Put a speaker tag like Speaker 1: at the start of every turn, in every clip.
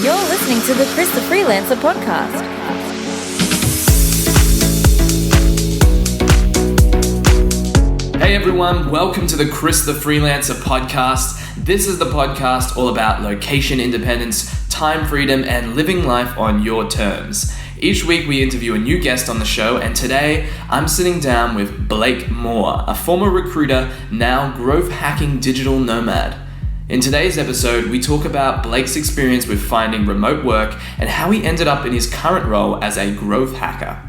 Speaker 1: You're listening to the Chris the Freelancer podcast.
Speaker 2: Hey everyone, welcome to the Chris the Freelancer podcast. This is the podcast all about location independence, time freedom, and living life on your terms. Each week we interview a new guest on the show, and today I'm sitting down with Blake Moore, a former recruiter, now growth hacking digital nomad. In today's episode, we talk about Blake's experience with finding remote work and how he ended up in his current role as a growth hacker.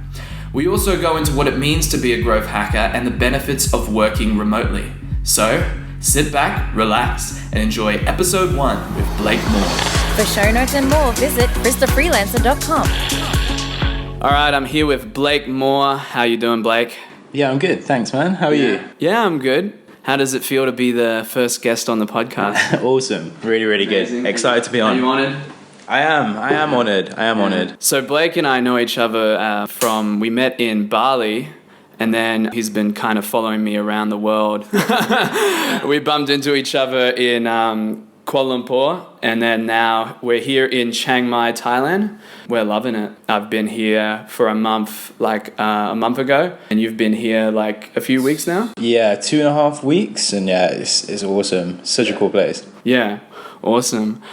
Speaker 2: We also go into what it means to be a growth hacker and the benefits of working remotely. So, sit back, relax, and enjoy episode 1 with Blake Moore.
Speaker 1: For show notes and more, visit christhefreelancer.com.
Speaker 2: All right, I'm here with Blake Moore. How you doing, Blake?
Speaker 3: Yeah, I'm good. Thanks, man. How are you?
Speaker 2: Yeah, I'm good. How does it feel to be the first guest on the podcast?
Speaker 3: Awesome. Really, really
Speaker 2: Amazing.
Speaker 3: good. Excited to be on.
Speaker 2: Are you honored?
Speaker 3: I am honored.
Speaker 2: So Blake and I know each other we met in Bali, and then he's been kind of following me around the world. We bumped into each other in Kuala Lumpur, and then now we're here in Chiang Mai, Thailand. We're loving it. I've been here for a month ago, and you've been here like a few weeks now?
Speaker 3: Yeah, 2.5 weeks, and yeah, it's awesome. Such a cool place.
Speaker 2: Yeah, awesome.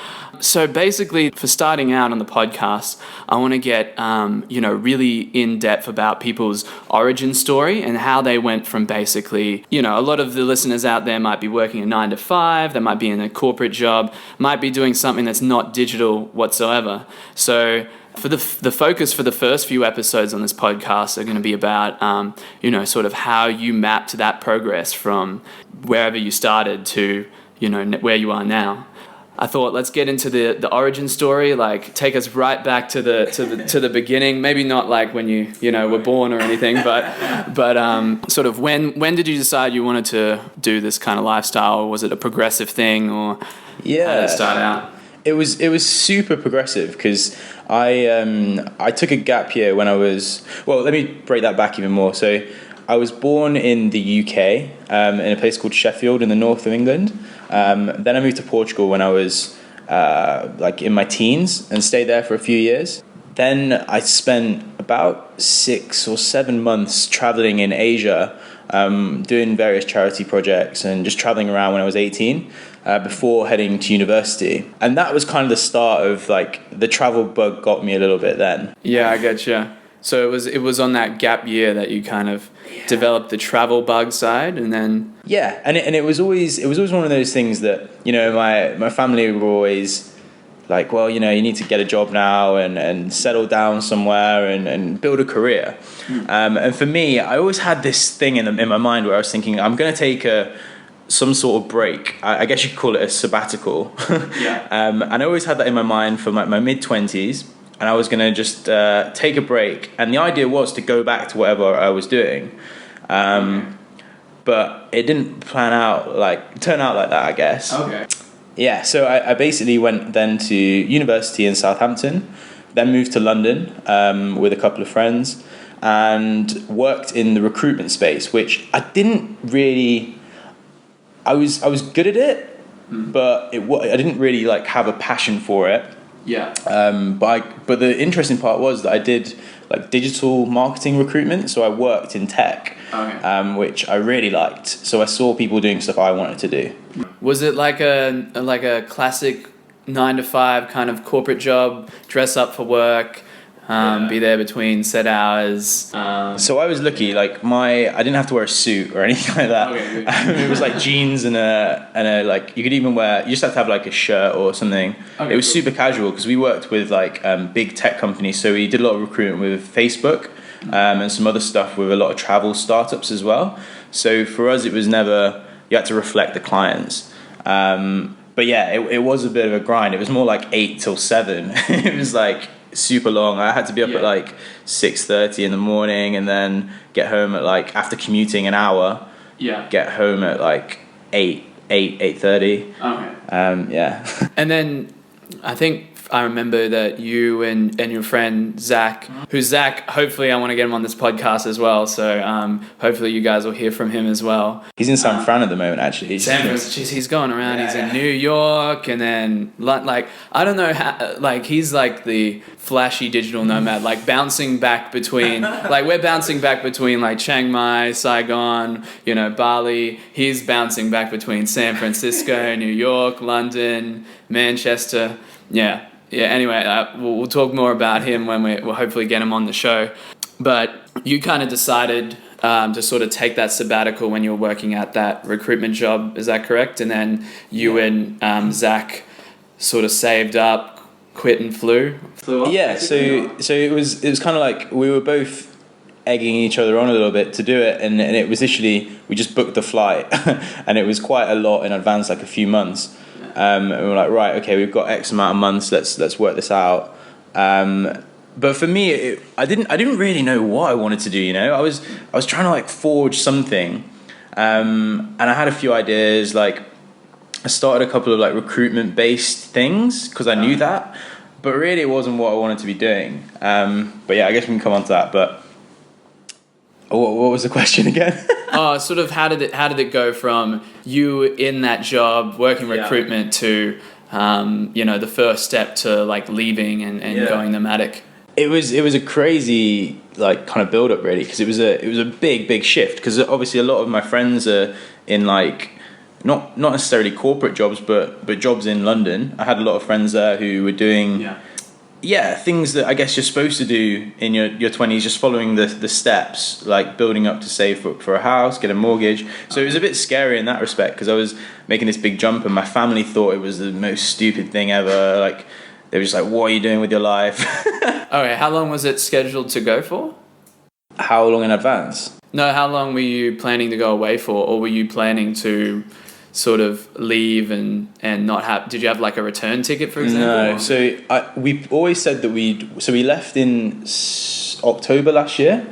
Speaker 2: So basically, for starting out on the podcast, I want to get, really in depth about people's origin story and how they went from basically, a lot of the listeners out there might be working a 9 to 5, they might be in a corporate job, might be doing something that's not digital whatsoever. So for the focus for the first few episodes on this podcast are going to be about, sort of how you mapped that progress from wherever you started to, where you are now. I thought, let's get into the origin story, like take us right back to the beginning. Maybe not like when you were born or anything, but sort of when did you decide you wanted to do this kind of lifestyle? Was it a progressive thing, or how did it start out?
Speaker 3: It was super progressive because I took a gap year when I was, well, let me break that back even more. So I was born in the UK, in a place called Sheffield in the north of England. Then I moved to Portugal when I was in my teens and stayed there for a few years. Then I spent about 6 or 7 months traveling in Asia, doing various charity projects and just traveling around when I was 18 before heading to university. And that was kind of the start of the travel bug got me a little bit then.
Speaker 2: Yeah, I getcha. So it was on that gap year that you kind of developed the travel bug side, and then
Speaker 3: and it was always one of those things that my family were always like, well, you need to get a job now and settle down somewhere and build a career. And for me, I always had this thing in my mind where I was thinking, I'm going to take some sort of break. I guess you could call it a sabbatical. And I always had that in my mind for my mid-20s. And I was going to just take a break. And the idea was to go back to whatever I was doing. But it didn't turn out like that, I guess.
Speaker 2: Okay.
Speaker 3: Yeah, so I basically went then to university in Southampton, then moved to London with a couple of friends, and worked in the recruitment space, which I didn't really... I was good at it, but I didn't really have a passion for it.
Speaker 2: Yeah.
Speaker 3: But the interesting part was that I did digital marketing recruitment, so I worked in tech, which I really liked. So I saw people doing stuff I wanted to do.
Speaker 2: Was it like a classic 9 to 5 kind of corporate job, dress up for work, be there between set hours?
Speaker 3: So I was lucky. I didn't have to wear a suit or anything like that. Okay. It was jeans and a you could even wear. You just have to have a shirt or something. Okay, it was super casual because we worked with big tech companies. So we did a lot of recruitment with Facebook and some other stuff with a lot of travel startups as well. So for us, it was never, you had to reflect the clients. But yeah, it was a bit of a grind. It was more 8 till 7. It was super long. I had to be up at 6:30 in the morning and then get home at after commuting an hour. Yeah. Get home at 8:30.
Speaker 2: Okay.
Speaker 3: Yeah.
Speaker 2: And then I think I remember that you and your friend Zach, who's Zach, hopefully I want to get him on this podcast as well. So hopefully you guys will hear from him as well.
Speaker 3: He's in San Fran at the moment, actually.
Speaker 2: He's going around. He's in New York, and then like I don't know how, like he's like the flashy digital nomad, like bouncing back between like we're bouncing back between like Chiang Mai, Saigon, you know, Bali. He's bouncing back between San Francisco, New York, London, Manchester. Yeah. Anyway, we'll talk more about him when we'll hopefully get him on the show. But you kind of decided to sort of take that sabbatical when you were working at that recruitment job. Is that correct? And then you and Zach sort of saved up, quit and flew off?
Speaker 3: Yeah. So it was kind of like we were both egging each other on a little bit to do it, and it was literally we just booked the flight, and it was quite a lot in advance, like a few months. And we were like, right, okay, we've got X amount of months. Let's work this out. But for me, I didn't really know what I wanted to do. You know, I was trying to like forge something, and I had a few ideas. Like, I started a couple of like recruitment based things because I knew that, but really it wasn't what I wanted to be doing. But yeah, I guess we can come on to that. But what was the question again?
Speaker 2: Sort of how did it go from you in that job working recruitment to the first step to like leaving and going nomadic?
Speaker 3: It was a crazy like kind of build up really, because it was a big shift, because obviously a lot of my friends are in like not necessarily corporate jobs but jobs in London. I had a lot of friends there who were doing things that I guess you're supposed to do in your 20s, just following the steps, like building up to save for a house, get a mortgage. So it was a bit scary in that respect, because I was making this big jump and my family thought it was the most stupid thing ever. Like, they were just like, what are you doing with your life?
Speaker 2: Okay, how long was it scheduled to go for?
Speaker 3: How long in advance?
Speaker 2: No, how long were you planning to go away for, or were you planning to sort of leave and not have, did you have like a return ticket, for example?
Speaker 3: No, so we always said that we left in October last year,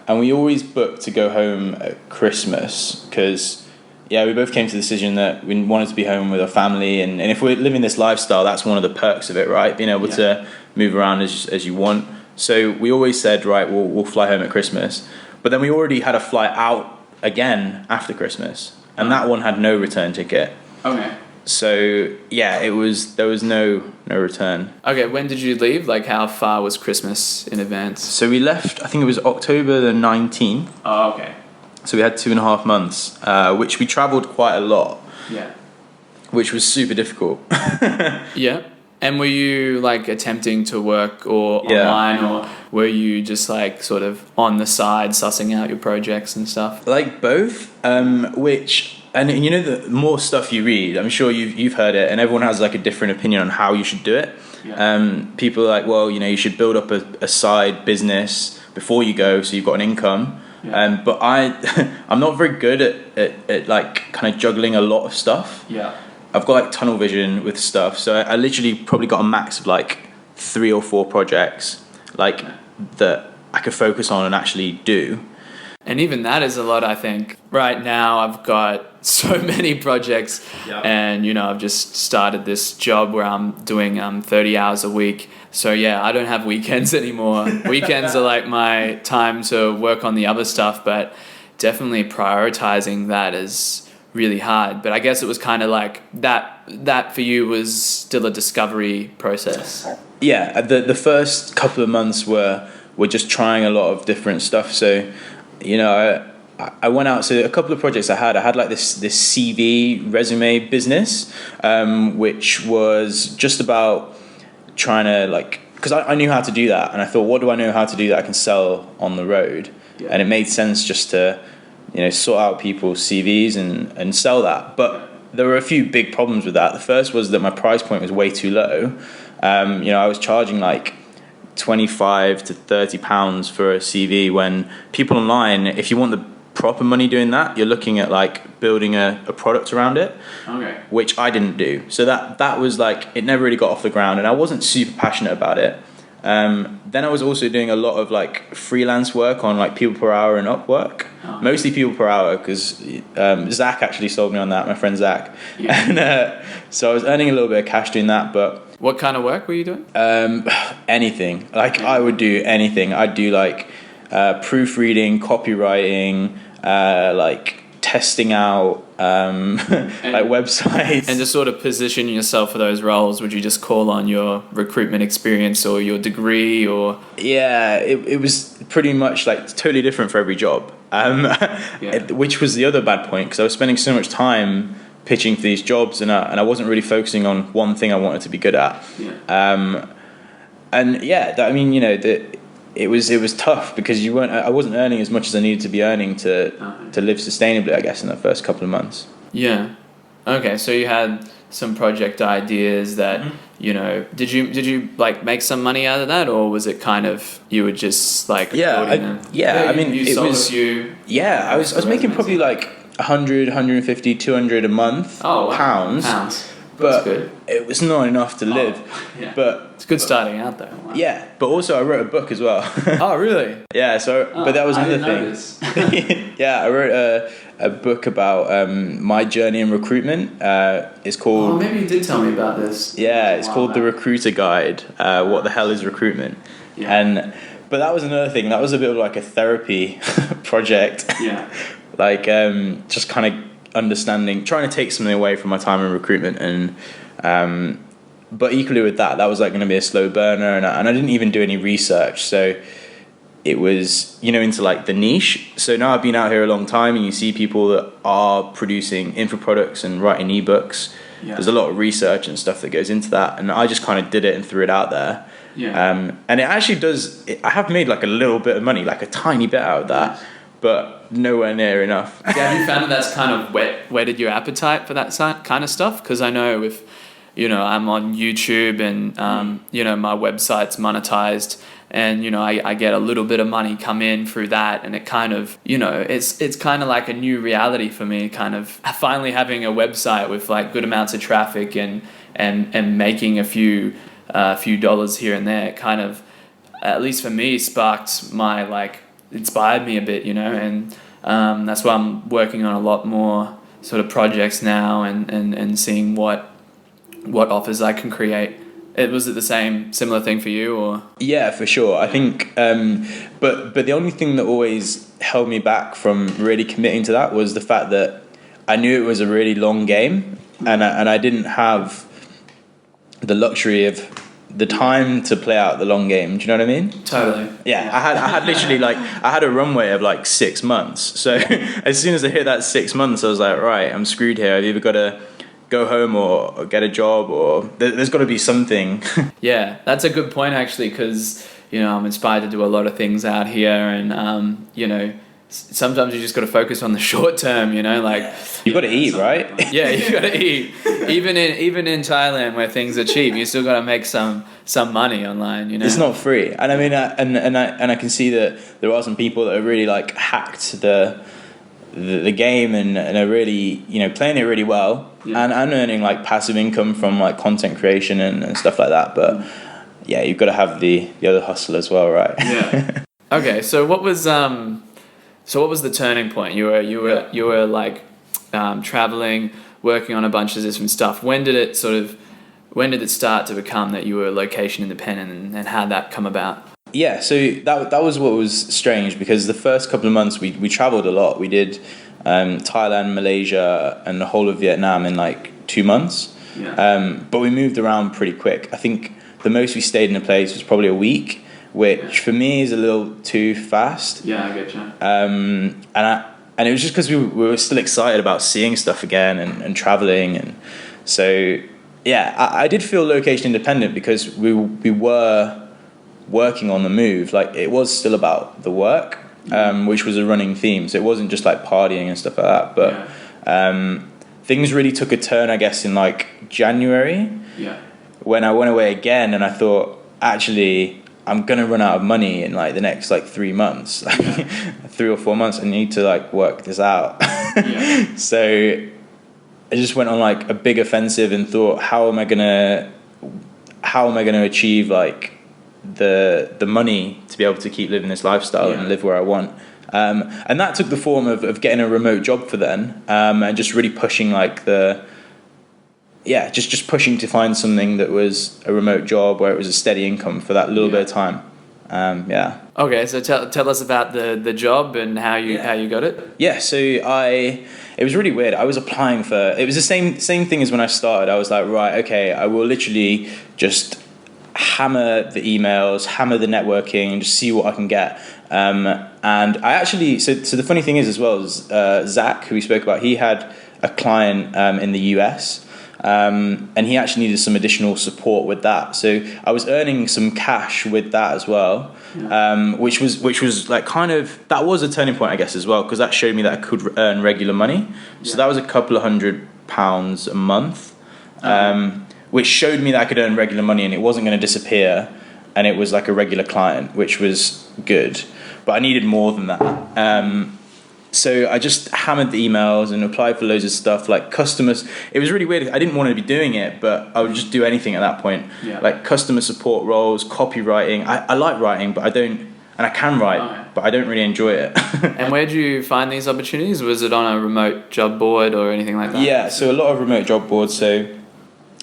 Speaker 3: and we always booked to go home at Christmas, because we both came to the decision that we wanted to be home with our family, and if we're living this lifestyle, that's one of the perks of it, right? Being able to move around as you want. So we always said, right, we'll fly home at Christmas, but then we already had a flight out again after Christmas, and that one had no return ticket.
Speaker 2: Okay.
Speaker 3: So there was no return.
Speaker 2: Okay, when did you leave? Like, how far was Christmas in advance?
Speaker 3: So we left, I think it was October the 19th.
Speaker 2: Oh, okay.
Speaker 3: So we had 2.5 months, which we travelled quite a lot.
Speaker 2: Yeah.
Speaker 3: Which was super difficult.
Speaker 2: Yeah. And were you like attempting to work or online, or were you just like sort of on the side sussing out your projects and stuff?
Speaker 3: Like both, and you know, the more stuff you read, I'm sure you've heard it, and everyone has like a different opinion on how you should do it. Yeah. People are like, well, you know, you should build up a side business before you go, so you've got an income. Yeah. But I'm not very good at like kind of juggling a lot of stuff. Yeah. I've got like tunnel vision with stuff, so I literally probably got a max of like 3 or 4 projects like that I could focus on and actually do.
Speaker 2: And even that is a lot, I think. Right now I've got so many projects, and you know, I've just started this job where I'm doing 30 hours a week. So yeah, I don't have weekends anymore. Weekends are like my time to work on the other stuff, but definitely prioritizing that is really hard. But I guess it was kind of like that for you was still a discovery process.
Speaker 3: Yeah, the first couple of months were just trying a lot of different stuff. So, you know, I went out, so a couple of projects I had like this CV resume business, which was just about trying to like, because I knew how to do that, and I thought, what do I know how to do that I can sell on the road? Yeah. And it made sense just to, you know, sort out people's CVs and sell that. But there were a few big problems with that. The first was that my price point was way too low. You know, I was charging like £25 to £30 for a CV, when people online, if you want the proper money doing that, you're looking at like building a product around it. Okay. Which I didn't do. So that was like, it never really got off the ground, and I wasn't super passionate about it. Then I was also doing a lot of like freelance work on like people per hour and Upwork, mostly people per hour, because Zach actually sold me on that, my friend Zach. Yeah. And so I was earning a little bit of cash doing that, but
Speaker 2: What kind of work were you doing?
Speaker 3: Anything. Like I would do anything. I'd do like proofreading, copywriting, like testing out like websites.
Speaker 2: And to sort of position yourself for those roles, would you just call on your recruitment experience or your degree or?
Speaker 3: Yeah, it was pretty much like totally different for every job. Which was the other bad point, because I was spending so much time pitching for these jobs and I wasn't really focusing on one thing I wanted to be good at. It was tough because I wasn't earning as much as I needed to be earning to live sustainably, I guess, in the first couple of months.
Speaker 2: Yeah. Okay, so you had some project ideas that, did you like make some money out of that, or was it kind of you were just like
Speaker 3: I was making probably like 100, 150, 200 a month pounds. But it was not enough to live.
Speaker 2: Yeah.
Speaker 3: But
Speaker 2: it's good starting out though. Wow.
Speaker 3: Yeah, but also I wrote a book as well.
Speaker 2: Oh, really?
Speaker 3: Yeah, but that was another thing. Yeah, I wrote a book about my journey in recruitment. It's called...
Speaker 2: Oh, maybe you did tell me about this.
Speaker 3: Yeah, it's called The Recruiter Guide. What the hell is recruitment? Yeah. But that was another thing. That was a bit of like a therapy project.
Speaker 2: Yeah.
Speaker 3: Like just kind of trying to take something away from my time in recruitment, and but equally with that was like going to be a slow burner, and I didn't even do any research, so it was into like the niche. So now I've been out here a long time, and you see people that are producing info products and writing ebooks. There's a lot of research and stuff that goes into that, and I just kind of did it and threw it out there. And it actually does. I have made like a little bit of money, like a tiny bit out of that. But nowhere near enough.
Speaker 2: Have you found that that's kind of whetted your appetite for that kind of stuff? Because I know if, I'm on YouTube and, my website's monetized and, I get a little bit of money come in through that, and it kind of, it's kind of like a new reality for me, kind of finally having a website with like good amounts of traffic and making a few dollars here and there, kind of, at least for me, sparked my inspired me a bit, and that's why I'm working on a lot more sort of projects now and seeing what offers I can create. Was it the similar thing for you, or? Yeah,
Speaker 3: for sure. I think, but the only thing that always held me back from really committing to that was the fact that I knew it was a really long game, and I didn't have the luxury of the time to play out the long game. Do you know what I mean?
Speaker 2: Totally.
Speaker 3: Yeah. I had literally I had a runway of like 6 months. So as soon as I hit that 6 months, I was like, right, I'm screwed here. I've either got to go home or get a job, or there's got to be something.
Speaker 2: Yeah, that's a good point actually, because I'm inspired to do a lot of things out here, and sometimes you just got to focus on the short term, like
Speaker 3: you got to eat, right?
Speaker 2: Yeah, you got to eat. Even in Thailand where things are cheap, you still got to make some money online.
Speaker 3: It's not free, and I mean, and I can see that there are some people that have really like hacked the game and are really playing it really well, and earning like passive income from like content creation and stuff like that. But yeah, you've got to have the other hustle as well, right?
Speaker 2: Yeah. Okay, so what was the turning point? You were like traveling, working on a bunch of different stuff. When did it start to become that you were location independent, and how did that come about?
Speaker 3: Yeah, so that was what was strange, because the first couple of months we traveled a lot. We did Thailand, Malaysia, and the whole of Vietnam in like 2 months. Yeah. But we moved around pretty quick. I think the most we stayed in a place was probably a week, which for me is a little too fast.
Speaker 2: Yeah, I get you.
Speaker 3: And it was just because we were still excited about seeing stuff again and traveling, and so yeah, I did feel location independent because we were working on the move. Like it was still about the work, which was a running theme. So it wasn't just like partying and stuff like that. But things really took a turn, I guess, in like January. Yeah. When I went away again, and I thought, actually, I'm gonna run out of money in like the next like 3 months, 3 or 4 months. I need to like work this out. Yeah. So I just went on like a big offensive and thought, how am I gonna achieve like the money to be able to keep living this lifestyle and live where I want. And that took the form of getting a remote job for then, and just really pushing like just pushing to find something that was a remote job where it was a steady income for that little bit of time.
Speaker 2: Okay, so tell us about the job and how you got it.
Speaker 3: Yeah, so it was really weird. I was applying for, it was the same thing as when I started. I was like, right, okay, I will literally just hammer the emails, hammer the networking, and just see what I can get. And I actually, so the funny thing is as well, is Zach, who we spoke about, he had a client in the US. And he actually needed some additional support with that. So I was earning some cash with that as well, which was like kind of, that was a turning point, I guess, as well, because that showed me that I could earn regular money. So that was a couple of £100 a month, which showed me that I could earn regular money and it wasn't going to disappear. And it was like a regular client, which was good. But I needed more than that. So I just hammered the emails and applied for loads of stuff, like customers. It was really weird. I didn't want to be doing it, but I would just do anything at that point. Like customer support roles, copywriting. I like writing, but I don't, and I can write, but I don't really enjoy it.
Speaker 2: And where did you find these opportunities? Was it on a remote job board or anything like that?
Speaker 3: Yeah, so a lot of remote job boards. So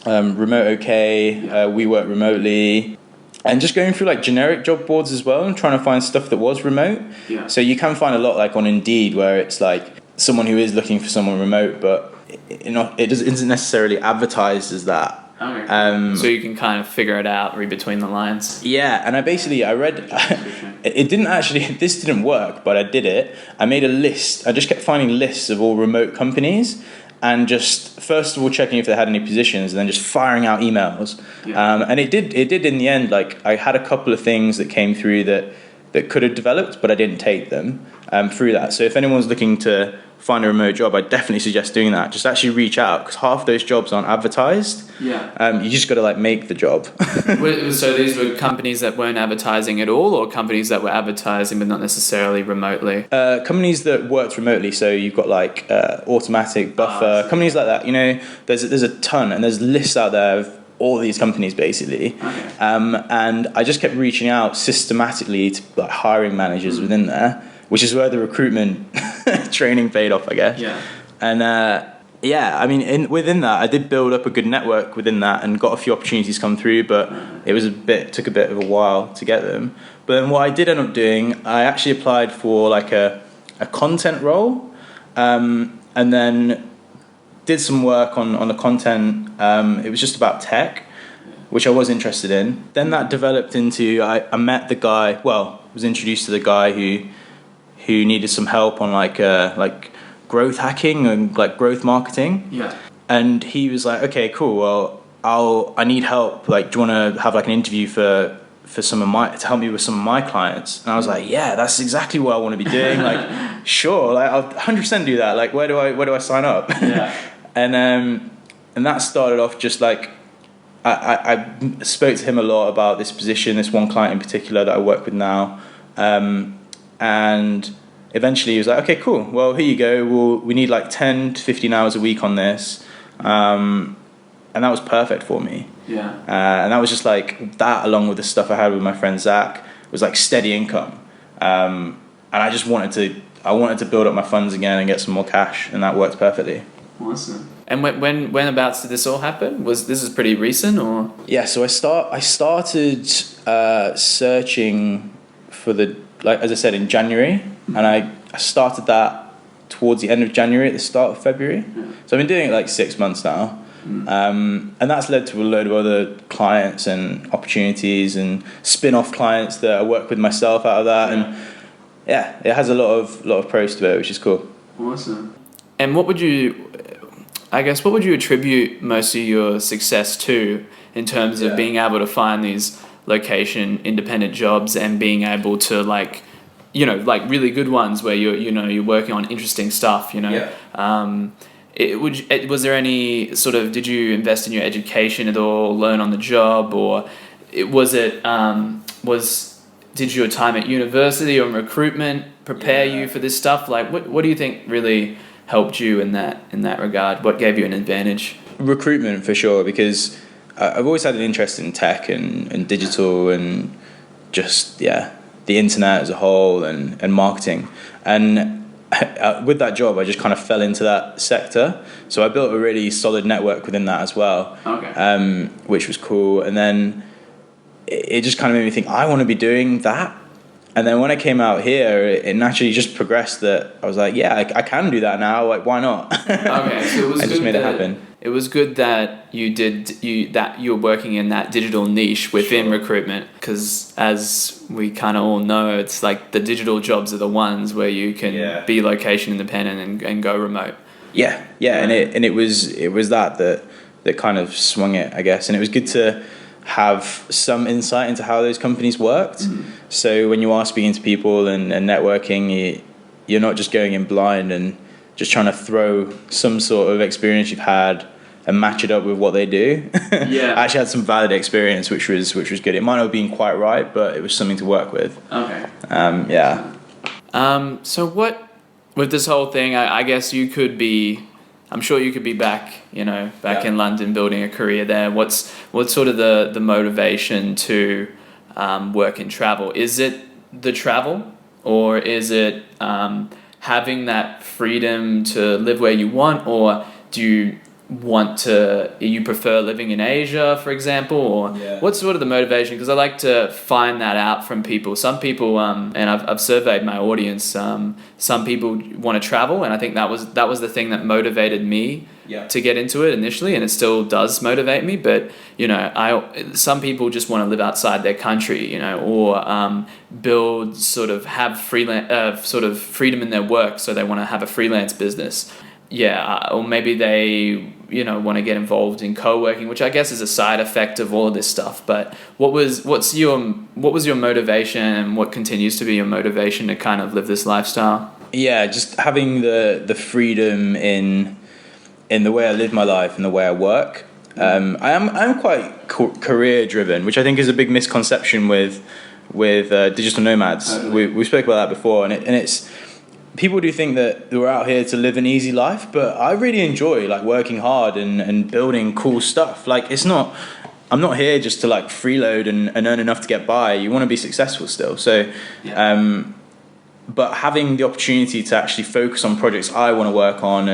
Speaker 3: Remote OK, We Work Remotely. And just going through like generic job boards as well and trying to find stuff that was remote. So you can find a lot like on Indeed where it's like someone who is looking for someone remote, but it isn't necessarily advertised as that.
Speaker 2: So you can kind of figure it out, read between the lines.
Speaker 3: Yeah, and I read, this didn't work, but I did it. I made a list. I just kept finding lists of all remote companies and just first of all checking if they had any positions and then just firing out emails. And it did in the end. Like I had a couple of things that came through that could have developed, but I didn't take them through that. So if anyone's looking to find a remote job, I definitely suggest doing that. Just actually reach out, because half those jobs aren't advertised. You just got to like make the job.
Speaker 2: So these were companies that weren't advertising at all, or companies that were advertising but not necessarily remotely?
Speaker 3: Companies that worked remotely. So you've got like Automatic, Buffer, companies like that. You know, there's a ton, and there's lists out there of all these companies basically. And I just kept reaching out systematically to like hiring managers within there, which is where the recruitment training paid off, I guess. And I mean, within that, I did build up a good network within that and got a few opportunities come through, but it took a bit of a while to get them. But then what I did end up doing, I actually applied for like a content role, and then did some work on the content. It was just about tech, which I was interested in. Then that developed into, I met the guy, was introduced to the guy who needed some help on like growth hacking and like growth marketing. And he was like, okay, cool. Well, I need help. Like, do you want to have like an interview to help me with some of my clients? And I was like, yeah, that's exactly what I want to be doing. Like, sure, like I'll 100% do that. Like, where do I sign up? And that started off just like, I spoke to him a lot about this position, this one client in particular that I work with now. And eventually he was like, okay, cool. Well, here you go. We need like 10 to 15 hours a week on this. And that was perfect for me. And that was just like that, along with the stuff I had with my friend Zach, was like steady income. And I just wanted to build up my funds again and get some more cash, and that worked perfectly.
Speaker 2: Awesome. And whenabouts did this all happen? This is pretty recent, or? Yeah,
Speaker 3: so I started searching for as I said, in January, and I started that towards the end of January, at the start of February. So I've been doing it like 6 months now. And that's led to a load of other clients and opportunities and spin-off clients that I work with myself out of that. And it has a lot of pros to it, which is cool.
Speaker 2: Awesome. And what would you attribute most of your success to in terms of being able to find these location independent jobs and being able to like really good ones where you're working on interesting stuff, was there any sort of, did you invest in your education at all, learn on the job, or did your time at university or recruitment prepare you for this stuff? Like what do you think really helped you in that regard? What gave you an advantage?
Speaker 3: Recruitment, for sure, because I've always had an interest in tech and digital and just the internet as a whole and marketing. And with that job, I just kind of fell into that sector. So I built a really solid network within that as well, which was cool. And then it just kind of made me think, I want to be doing that. And then when I came out here, it naturally just progressed that I was like, yeah, I can do that now. Like, why not?
Speaker 2: Okay, so it was
Speaker 3: I just made it happen.
Speaker 2: It was good that you were working in that digital niche within recruitment, because as we kind of all know, it's like the digital jobs are the ones where you can be location independent and go remote. Yeah,
Speaker 3: and it was that kind of swung it, I guess, and it was good to have some insight into how those companies worked. Mm-hmm. So when you are speaking to people and networking, you're not just going in blind and just trying to throw some sort of experience you've had and match it up with what they do. Yeah. I actually had some valid experience, which was good. It might not have been quite right, but it was something to work with.
Speaker 2: Okay.
Speaker 3: So
Speaker 2: what, with this whole thing, I guess you could be, I'm sure you could be back in London building a career there. What's sort of the motivation to work in travel? Is it the travel, or is it having that freedom to live where you want, or do you prefer living in Asia, for example, or what's sort of the motivation? Because I like to find that out from people. Some people, and I've surveyed my audience, some people want to travel, and I think that was the thing that motivated me to get into it initially, and it still does motivate me. But some people just want to live outside their country, or build have freedom in their work, so they want to have a freelance business. Or maybe they want to get involved in co-working, which I guess is a side effect of all of this stuff. But what was your motivation, and what continues to be your motivation to kind of live this lifestyle? Yeah, just having the freedom in the way I live my life and the way I work. I'm quite career driven, which I think is a big misconception with digital nomads. We spoke about that before, and it's. People do think that we're out here to live an easy life, but I really enjoy working hard and building cool stuff. I'm not here just to freeload and earn enough to get by. You want to be successful still. So, but having the opportunity to actually focus on projects I want to work on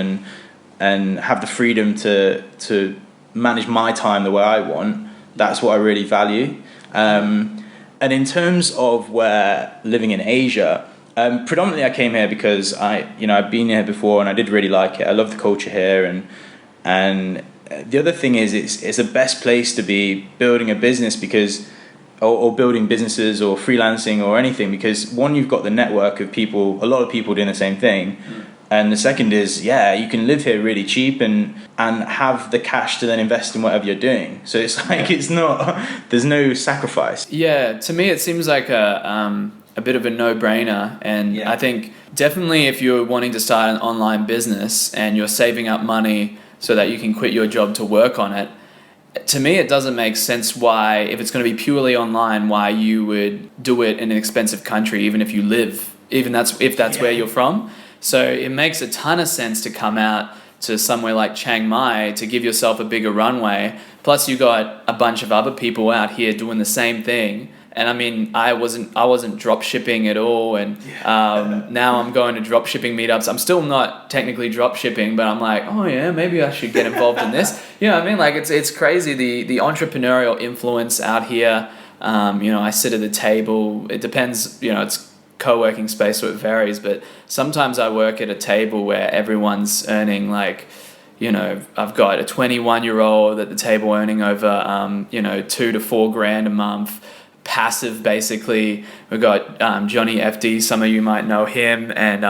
Speaker 2: and have the freedom to manage my time the way I want, that's what I really value. And in terms of where living in Asia, predominantly I came here because I've been here before and I did really like it. I love the culture here, and the other thing is it's the best place to be building a business or building businesses or freelancing or anything, because one, you've got the network of people, a lot of people doing the same thing, and the second is you can live here really cheap and have the cash to then invest in whatever you're doing. So it's it's not, there's no sacrifice. Yeah, to me it seems like a bit of a no-brainer, and I think definitely if you're wanting to start an online business and you're saving up money so that you can quit your job to work on it, to me it doesn't make sense why, if it's going to be purely online, why you would do it in an expensive country, even if that's where you're from. So it makes a ton of sense to come out to somewhere like Chiang Mai to give yourself a bigger runway. Plus you got a bunch of other people out here doing the same thing. And I mean, I wasn't drop shipping at all, and now I'm going to drop shipping meetups. I'm still not technically drop shipping, but I'm like, oh yeah, maybe I should get involved in this. You know what I mean? It's crazy, the entrepreneurial influence out here. I sit at the table. It depends. It's co-working space, so it varies. But sometimes I work at a table where everyone's earning I've got a 21-year-old at the table earning over $2,000 to $4,000 a month. Passive, basically. We've got Johnny FD, some of you might know him, and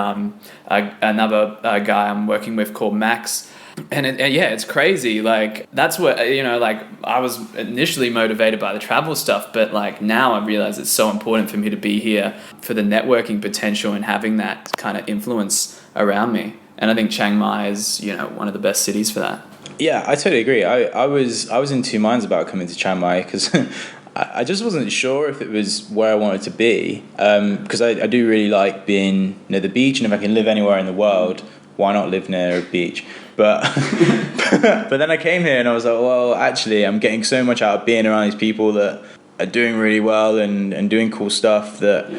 Speaker 2: another guy I'm working with called Max. And it's crazy. That's what, I was initially motivated by the travel stuff, but now I realize it's so important for me to be here for the networking potential and having that kind of influence around me. And I think Chiang Mai is, one of the best cities for that.
Speaker 3: Yeah, I totally agree. I was in two minds about coming to Chiang Mai because I just wasn't sure if it was where I wanted to be, because I do really like being near the beach, and if I can live anywhere in the world, why not live near a beach? But but then I came here and I was like, well, actually, I'm getting so much out of being around these people that are doing really well and doing cool stuff that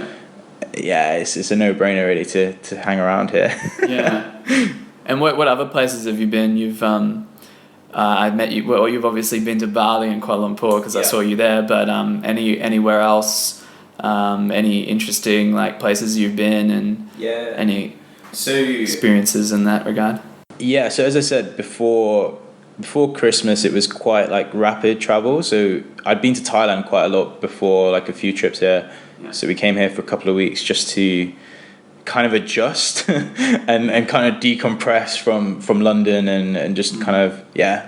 Speaker 3: yeah, it's a no-brainer really to hang around here.
Speaker 2: Yeah. And what other places have you been? You've I met you. Well, you've obviously been to Bali and Kuala Lumpur because I saw you there. But anywhere else? Any interesting like places you've been and any experiences in that regard? Yeah.
Speaker 3: So as I said before Christmas, it was quite like rapid travel. So I'd been to Thailand quite a lot before, like a few trips here. Yeah. So we came here for a couple of weeks just to kind of adjust and kind of decompress from London and just kind of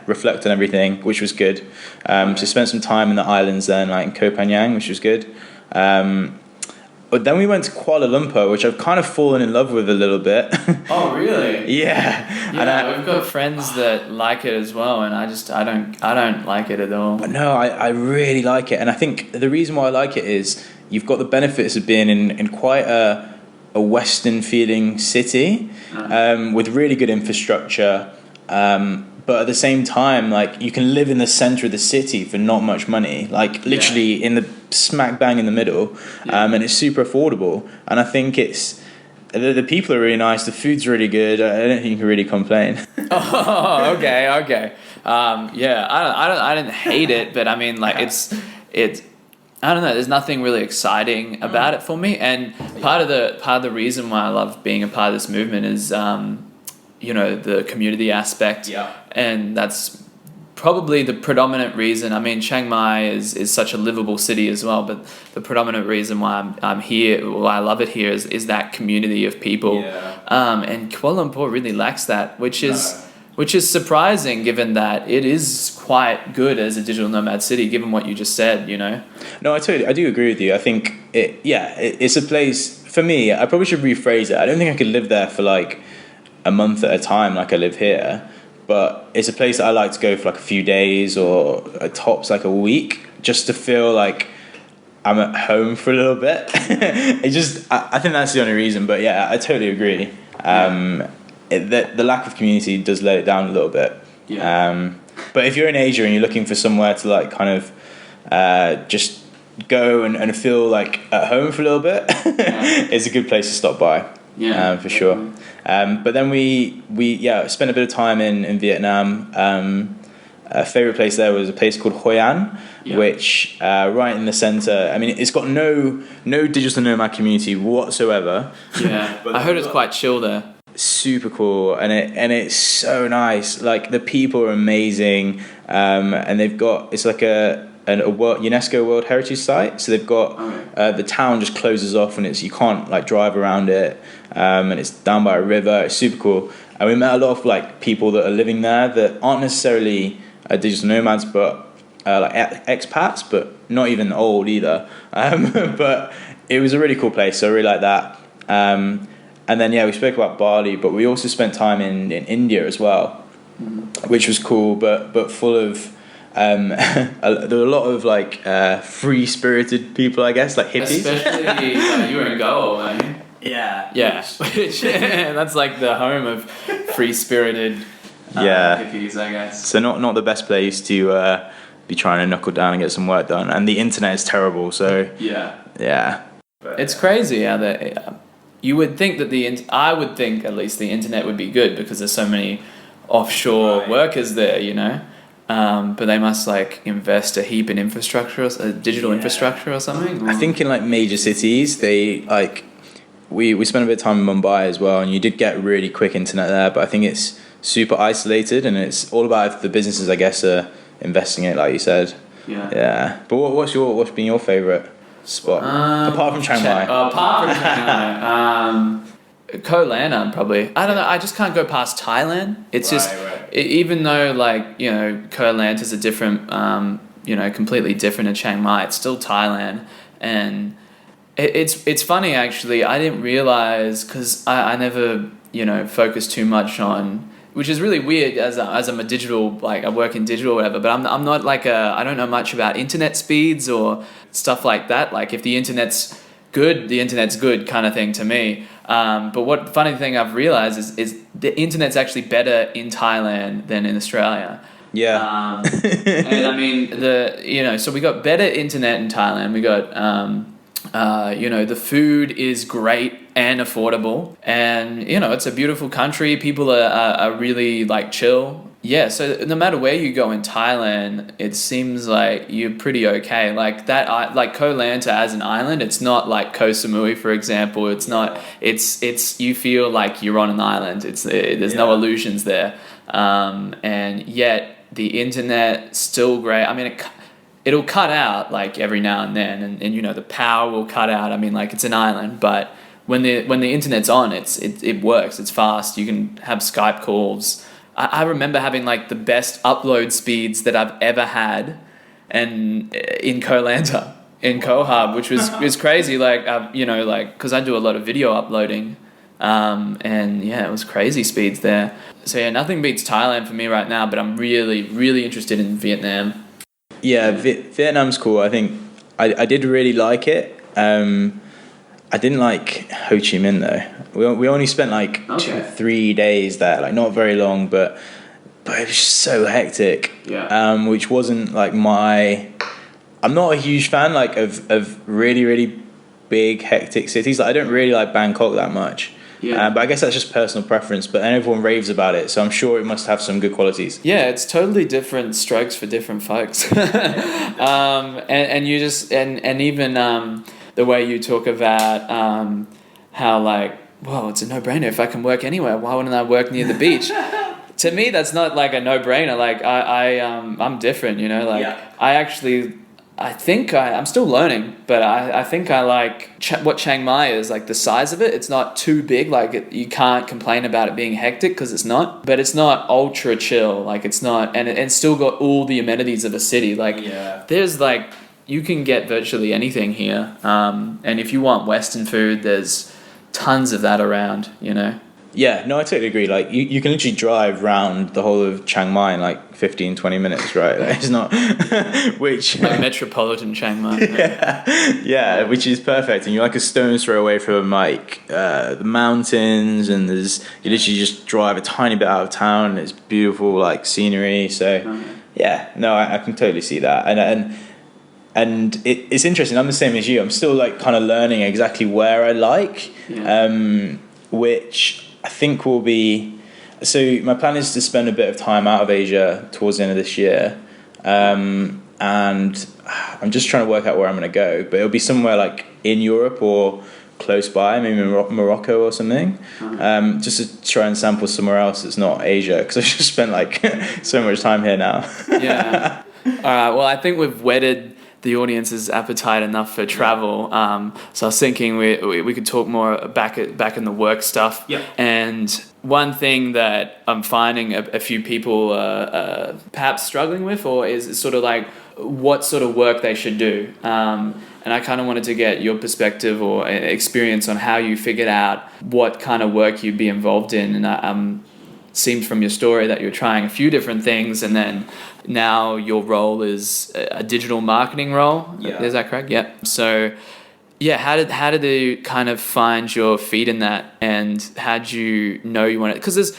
Speaker 3: reflect on everything, which was good. So spent some time in the islands then, like in Koh Phangan, which was good. But then we went to Kuala Lumpur, which I've kind of fallen in love with a little bit.
Speaker 2: Oh, really?
Speaker 3: Yeah.
Speaker 2: Yeah, we've got friends that like it as well, and I don't like it at all.
Speaker 3: No, I really like it, and I think the reason why I like it is you've got the benefits of being in quite a Western feeling city, with really good infrastructure. But at the same time, like, you can live in the center of the city for not much money, like literally in the smack bang in the middle, and it's super affordable. And I think it's the people are really nice, the food's really good. I don't think you can really complain.
Speaker 2: Oh, okay. I didn't hate it, but I mean, like, it's I don't know. There's nothing really exciting about it for me, and part of the reason why I love being a part of this movement is, the community aspect. Yeah. And that's probably the predominant reason. I mean, Chiang Mai is such a livable city as well, but the predominant reason why I'm here, why I love it here, is that community of people. Yeah. And Kuala Lumpur really lacks that, which is surprising given that it is quite good as a digital nomad city, given what you just said, No,
Speaker 3: I do agree with you. I think it's a place, for me, I probably should rephrase it. I don't think I could live there for like a month at a time like I live here, but it's a place that I like to go for like a few days or tops like a week, just to feel like I'm at home for a little bit. I think that's the only reason, but yeah, I totally agree. The lack of community does let it down a little bit. Yeah. But if you're in Asia and you're looking for somewhere to like kind of just go and feel like at home for a little bit, it's a good place to stop by. Yeah, for sure. But then we spent a bit of time in Vietnam. A favorite place there was a place called Hoi An, which right in the center. I mean, it's got no digital nomad community whatsoever.
Speaker 2: Yeah, I heard it's quite chill there.
Speaker 3: Super cool, and it's so nice. Like, the people are amazing, and they've got, it's like a UNESCO World Heritage Site. So they've got the town just closes off, and you can't like drive around it, and it's down by a river. It's super cool, and we met a lot of like people that are living there that aren't necessarily digital nomads, but like expats, but not even old either. But it was a really cool place, so I really like that. And then we spoke about Bali, but we also spent time in India as well, which was cool, but full of there were a lot of like free-spirited people, I guess, like hippies.
Speaker 2: Especially you were in Goa, weren't you? Yeah. That's like the home of free-spirited hippies, I guess.
Speaker 3: So not the best place to be trying to knuckle down and get some work done, and the internet is terrible. So yeah.
Speaker 2: It's crazy how that. You would think that I would think at least the internet would be good because there's so many offshore workers there, but they must like invest a heap in infrastructure, digital infrastructure or something.
Speaker 3: I think in like major cities, they like we spent a bit of time in Mumbai as well, and you did get really quick internet there, but I think it's super isolated, and it's all about if the businesses, I guess, are investing in it, like you said. Yeah. But what's been your favourite spot apart from Chiang Mai?
Speaker 2: Apart from Chiang Mai, Koh Lanta probably. I don't know. I just can't go past Thailand. It's just even though like Koh Lanta is a different, completely different in Chiang Mai. It's still Thailand, and it's funny actually. I didn't realize because I never focused too much on. Which is really weird as I'm a digital, like I work in digital or whatever, but I'm not like I don't know much about internet speeds or stuff like that. Like if the internet's good, the internet's good kind of thing to me. But what funny thing I've realized is the internet's actually better in Thailand than in Australia. Yeah. And I mean so we got better internet in Thailand. We got The food is great and affordable, and it's a beautiful country. People are really like chill. Yeah, so no matter where you go in Thailand, it seems like you're pretty okay. Like that, like Koh Lanta as an island, it's not like Koh Samui, for example. It's not. It's you feel like you're on an island. There's no illusions there, and yet the internet still great. I mean, it'll cut out like every now and then, and the power will cut out. I mean, like it's an island, but when the internet's on, it works. It's fast. You can have Skype calls. I remember having like the best upload speeds that I've ever had, and in Koh Lanta, in Koh Hub, which was crazy. Like because I do a lot of video uploading, and yeah, it was crazy speeds there. So yeah, nothing beats Thailand for me right now. But I'm really, really interested in Vietnam.
Speaker 3: Yeah, Vietnam's cool. I think I did really like it. I didn't like Ho Chi Minh though. We only spent like 2-3 days there, like not very long, but it was just so hectic. Yeah. Which wasn't like I'm not a huge fan like of really, really big hectic cities. Like I don't really like Bangkok that much. Yeah. But I guess that's just personal preference. But then everyone raves about it, so I'm sure it must have some good qualities.
Speaker 2: Yeah, it's totally different strokes for different folks. And you just and even the way you talk about how like, well, it's a no-brainer. If I can work anywhere, why wouldn't I work near the beach? To me, that's not like a no-brainer. Like I'm different, Like I think I'm still learning, but I think I like what Chiang Mai is, like the size of it. It's not too big. Like you can't complain about it being hectic because it's not, but it's not ultra chill. Like it's not, and it's still got all the amenities of a city. Like there's like, you can get virtually anything here. And if you want Western food, there's tons of that around,
Speaker 3: Yeah, no, I totally agree. Like you can literally drive around the whole of Chiang Mai in like 15-20 minutes, right? Like, it's not which
Speaker 2: like metropolitan Chiang Mai.
Speaker 3: Yeah, which is perfect, and you're like a stone's throw away from like the mountains, and you literally just drive a tiny bit out of town, and it's beautiful like scenery. So yeah, no, I can totally see that, and it's interesting. I'm the same as you. I'm still like kind of learning exactly where I like, which I think will be. So my plan is to spend a bit of time out of Asia towards the end of this year, and I'm just trying to work out where I'm going to go. But it'll be somewhere like in Europe or close by, maybe Morocco or something, just to try and sample somewhere else that's not Asia, because I've just spent like so much time here now.
Speaker 2: Yeah. All right. Well, I think we've whetted the audience's appetite enough for travel. So I was thinking we could talk more back in the work stuff.
Speaker 3: Yeah.
Speaker 2: And one thing that I'm finding a few people perhaps struggling with, or is sort of like what sort of work they should do. And I kind of wanted to get your perspective or experience on how you figured out what kind of work you'd be involved in. And seemed from your story that you're trying a few different things, and then now your role is a digital marketing role. Yeah. Is that correct? Yeah. So yeah, how did you kind of find your feet in that, and how did you know you wanted? Because there's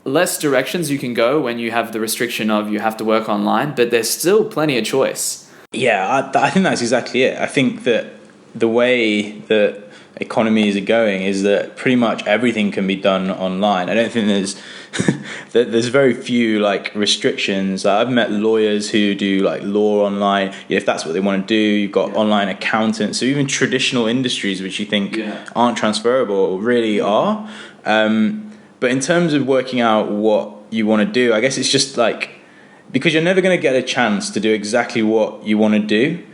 Speaker 2: less directions you can go when you have the restriction of you have to work online, but there's still plenty of choice.
Speaker 3: Yeah, I think that's exactly it. I think that the way that economies are going is that pretty much everything can be done online. I don't think there's very few like restrictions. I've met lawyers who do like law online, if that's what they want to do. You've got online accountants, so even traditional industries which you think aren't transferable really are. But in terms of working out what you want to do, I guess it's just like, because you're never going to get a chance to do exactly what you want to do.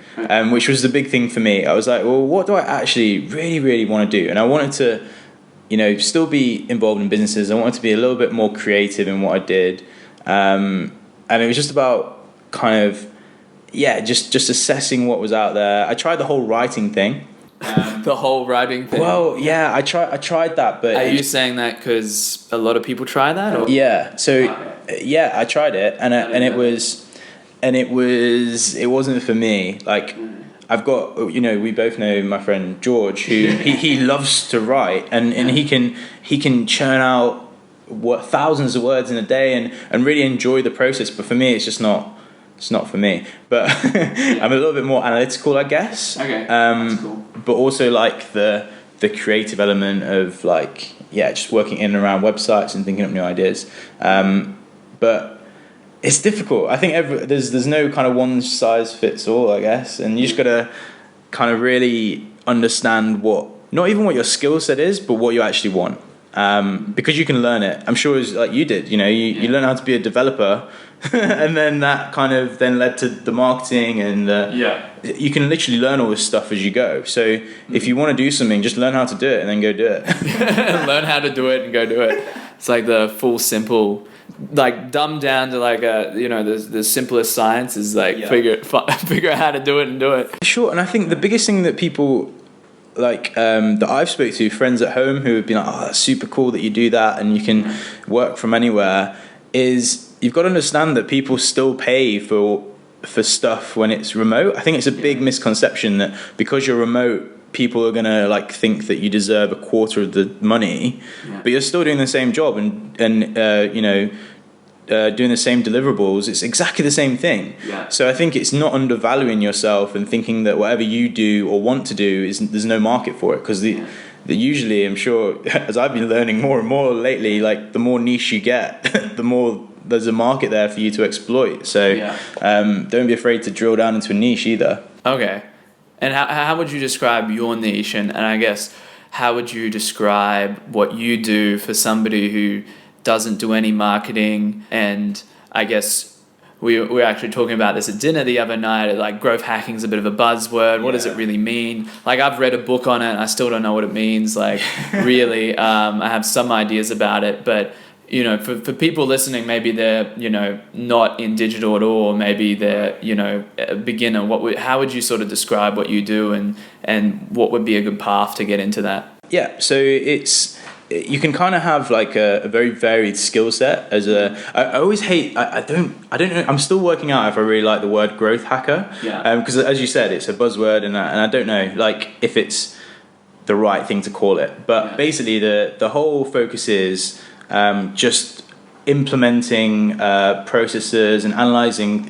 Speaker 3: Which was the big thing for me. I was like, well, what do I actually really, really want to do? And I wanted to, still be involved in businesses. I wanted to be a little bit more creative in what I did. And it was just about kind of, just assessing what was out there. I tried the whole writing thing.
Speaker 2: The whole writing thing?
Speaker 3: Well, yeah, I tried that. But
Speaker 2: are you saying that because a lot of people try that? Or?
Speaker 3: Yeah. So, I tried it, and it wasn't for me. Like, I've got, we both know my friend George, who he loves to write, and he can churn out thousands of words in a day and really enjoy the process. But for me, it's just not it's not for me. But I'm a little bit more analytical, I guess.
Speaker 2: Okay, that's cool.
Speaker 3: But also like the creative element of like, just working in and around websites and thinking up new ideas. But it's difficult. I think there's no kind of one size fits all, I guess, and you just gotta kind of really understand not even what your skill set is, but what you actually want. Because you can learn it. I'm sure it's like you did, you learn how to be a developer and then that kind of then led to the marketing and you can literally learn all this stuff as you go. So if you want to do something, just learn how to do it and then go do it.
Speaker 2: Learn how to do it and go do it. It's like the full simple, like dumbed down to like the simplest science is like figure out how to do it and do it.
Speaker 3: Sure, and I think the biggest thing that people like that I've spoke to, friends at home who have been like, that's super cool that you do that and you can work from anywhere, is you've got to understand that people still pay for stuff when it's remote. I think it's a big misconception that because you're remote, people are gonna like think that you deserve a quarter of the money, but you're still doing the same job and doing the same deliverables. It's exactly the same thing. So I think it's not undervaluing yourself and thinking that whatever you do or want to do there's no market for it, because usually, I'm sure, as I've been learning more and more lately, like the more niche you get, the more there's a market there for you to exploit. So don't be afraid to drill down into a niche either.
Speaker 2: Okay. And how would you describe your niche, and I guess how would you describe what you do for somebody who doesn't do any marketing? And I guess we were actually talking about this at dinner the other night, like growth hacking is a bit of a buzzword. What does it really mean? Like I've read a book on it and I still don't know what it means. Like really, I have some ideas about it, but for people listening, maybe they're, not in digital at all, or maybe they're, a beginner. How would you sort of describe what you do and what would be a good path to get into that?
Speaker 3: Yeah, so you can kind of have like a very varied skill set I always hate, I don't know, I'm still working out if I really like the word growth hacker. Because as you said, it's a buzzword and I don't know, like if it's the right thing to call it. But basically the whole focus is just implementing processes and analyzing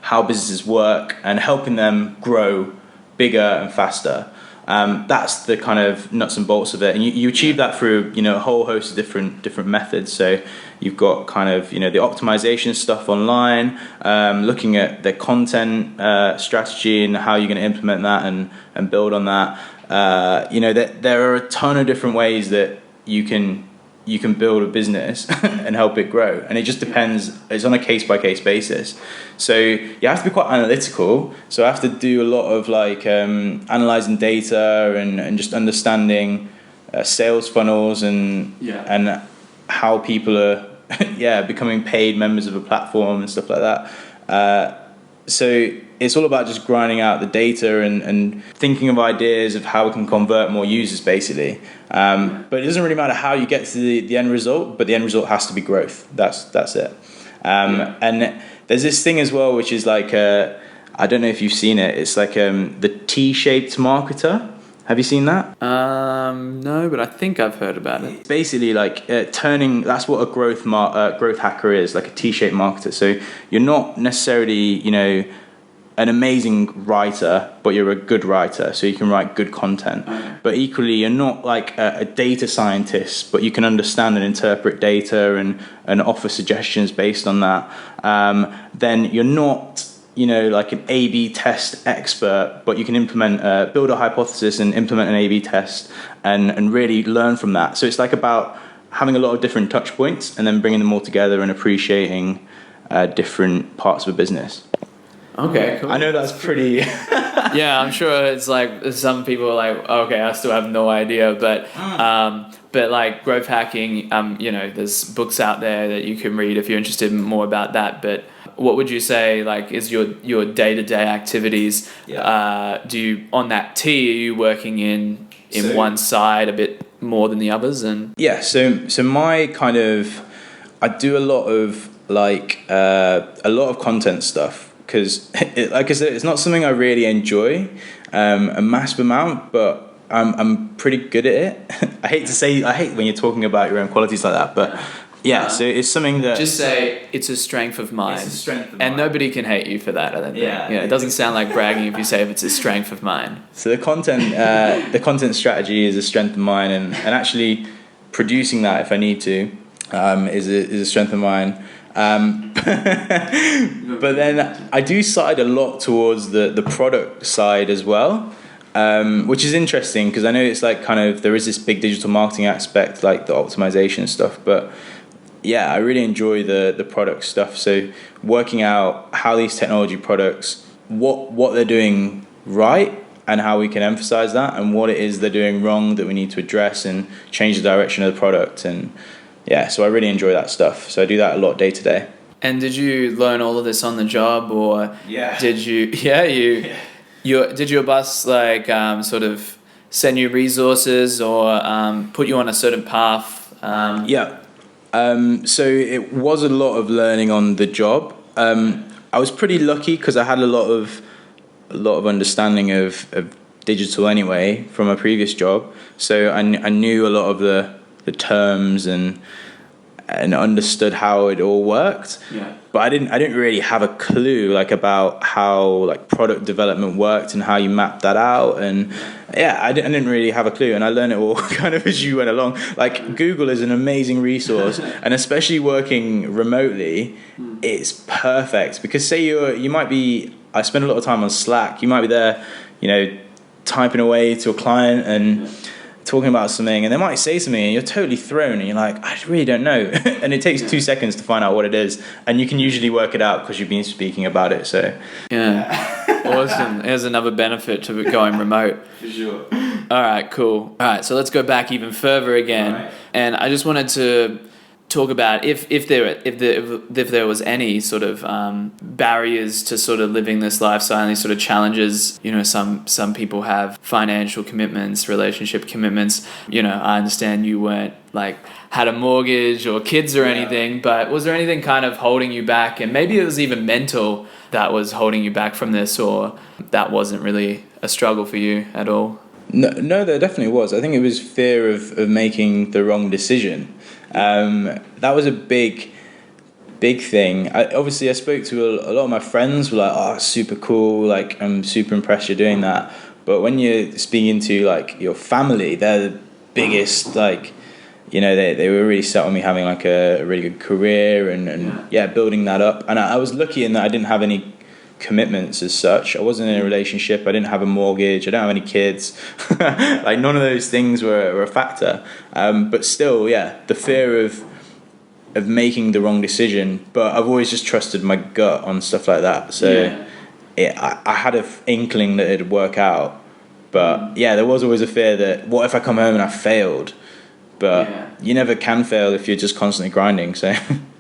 Speaker 3: how businesses work and helping them grow bigger and faster. That's the kind of nuts and bolts of it, and you achieve that through a whole host of different methods. So you've got kind of the optimization stuff online, looking at the content strategy and how you're going to implement that and build on that. There are a ton of different ways that you can build a business and help it grow, and it just depends. It's on a case-by-case basis, so you have to be quite analytical. So I have to do a lot of like analyzing data and just understanding sales funnels and how people are becoming paid members of a platform and stuff like that. So it's all about just grinding out the data and thinking of ideas of how we can convert more users, basically. But it doesn't really matter how you get to the end result, but the end result has to be growth. That's it. And there's this thing as well, which is like, I don't know if you've seen it. It's like the T-shaped marketer. Have you seen that?
Speaker 2: No, but I think I've heard about it.
Speaker 3: It's basically like that's what a growth hacker is, like a T-shaped marketer. So you're not necessarily, an amazing writer, but you're a good writer, so you can write good content. But equally, you're not like a data scientist, but you can understand and interpret data and offer suggestions based on that. Then you're not, like an A/B test expert, but you can build a hypothesis and implement an A/B test and really learn from that. So it's like about having a lot of different touch points and then bringing them all together and appreciating different parts of a business.
Speaker 2: Okay, cool.
Speaker 3: I know that's pretty...
Speaker 2: Yeah, I'm sure it's like some people are like, okay, I still have no idea, but like growth hacking, there's books out there that you can read if you're interested in more about that. But what would you say like is your day-to-day activities? Do you on that T, are you working in one side a bit more than the others? And
Speaker 3: so my kind of, I do a lot of content stuff. Because, like I said, it's not something I really enjoy a massive amount, but I'm pretty good at it. I hate when you're talking about your own qualities like that, but Yeah, so it's something that...
Speaker 2: Just say it's a strength of mine.
Speaker 3: It's a strength of
Speaker 2: and
Speaker 3: mine.
Speaker 2: nobody can hate you for that, I don't think.
Speaker 3: Yeah.
Speaker 2: It doesn't sound like bragging if you say if it's a strength of mine.
Speaker 3: So the content strategy is a strength of mine, and actually producing that if I need to is a strength of mine. But then I do side a lot towards the product side as well. Which is interesting because I know it's like kind of, there is this big digital marketing aspect, like the optimization stuff, but yeah, I really enjoy the product stuff. So working out how these technology products, what they're doing right and how we can emphasize that, and what it is they're doing wrong that we need to address and change the direction of the product. And yeah, so I really enjoy that stuff. So I do that a lot day to day.
Speaker 2: And did you learn all of this on the job, or did you, did your boss like sort of send you resources or put you on a certain path?
Speaker 3: So it was a lot of learning on the job. I was pretty lucky because I had a lot of understanding of digital anyway from a previous job. So I knew a lot of the terms and understood how it all worked. Yeah. But I didn't really have a clue like about how like product development worked and how you map that out. And yeah, I didn't really have a clue, and I learned it all kind of as you went along. Like Google is an amazing resource, and especially working remotely, it's perfect because say you might be, I spend a lot of time on Slack. You might be there, typing away to a client and talking about something, and they might say something and you're totally thrown and you're like, I really don't know. And it takes 2 seconds to find out what it is, and you can usually work it out because you've been speaking about it. So
Speaker 2: Awesome. There's another benefit to going remote.
Speaker 3: For sure.
Speaker 2: All right, cool. All right, so let's go back even further again. Right. And I just wanted to talk about if there was any sort of barriers to sort of living this lifestyle, and these sort of challenges. Some people have financial commitments, relationship commitments. I understand you weren't like had a mortgage or kids or anything, but was there anything kind of holding you back? And maybe it was even mental that was holding you back from this, or that wasn't really a struggle for you at all?
Speaker 3: No, there definitely was. I think it was fear of making the wrong decision. That was a big thing. I spoke to a lot of my friends were like, oh, it's super cool, like I'm super impressed you're doing that. But when you're speaking to like your family, they're the biggest, like, they were really set on me having like a really good career and building that up. And I was lucky in that I didn't have any commitments as such. I wasn't in a relationship. I didn't have a mortgage. I don't have any kids. Like none of those things were a factor. But still, the fear of making the wrong decision. But I've always just trusted my gut on stuff like that. So I had an inkling that it'd work out. But there was always a fear that what if I come home and I failed? But you never can fail if you're just constantly grinding. So.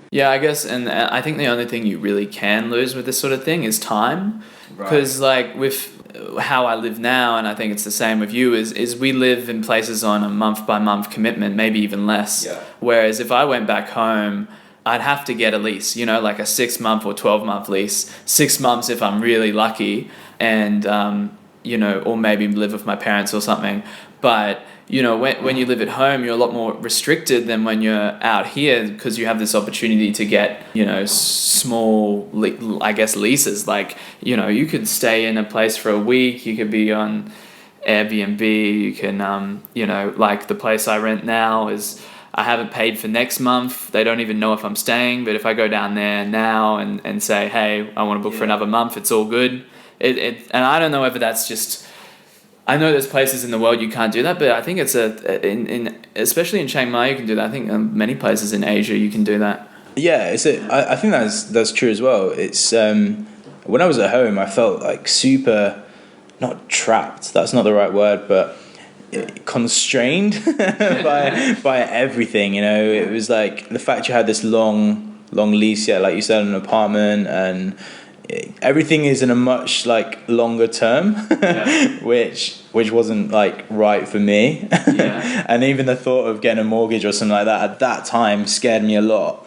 Speaker 2: Yeah, I guess, and I think the only thing you really can lose with this sort of thing is time. Because like with how I live now, and I think it's the same with you, is we live in places on a month-by-month commitment, maybe even less. Yeah. Whereas if I went back home, I'd have to get a lease, like a 6-month or 12-month lease. 6 months if I'm really lucky, and, or maybe live with my parents or something. But when you live at home, you're a lot more restricted than when you're out here, because you have this opportunity to get, small, leases. Like, you could stay in a place for a week. You could be on Airbnb. You can, like the place I rent now is, I haven't paid for next month. They don't even know if I'm staying. But if I go down there now and say, hey, I want to book for another month, it's all good. And I don't know whether that's just... I know there's places in the world you can't do that, but I think it's especially in Chiang Mai you can do that. I think many places in Asia you can do that.
Speaker 3: Yeah, I think that's true as well. It's when I was at home, I felt like super, not trapped. That's not the right word, but constrained by everything. It was like the fact you had this long lease, like you said, an apartment, and everything is in a much like longer term, which wasn't like right for me. And even the thought of getting a mortgage or something like that at that time scared me a lot.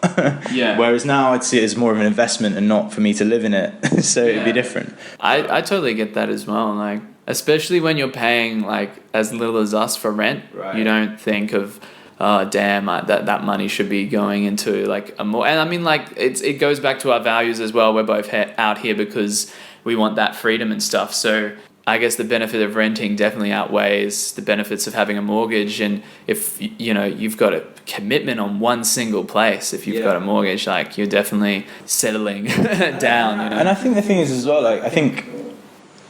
Speaker 3: Whereas now I'd see it as more of an investment and not for me to live in it. So it'd be different.
Speaker 2: I totally get that as well. Like, especially when you're paying like as little as us for rent, you don't think of oh damn, that money should be going into like a more, and I mean like it goes back to our values as well. We're both out here because we want that freedom and stuff. So I guess the benefit of renting definitely outweighs the benefits of having a mortgage. And if you've got a commitment on one single place, if you've got a mortgage, like you're definitely settling down.
Speaker 3: And I think the thing is as well, like I think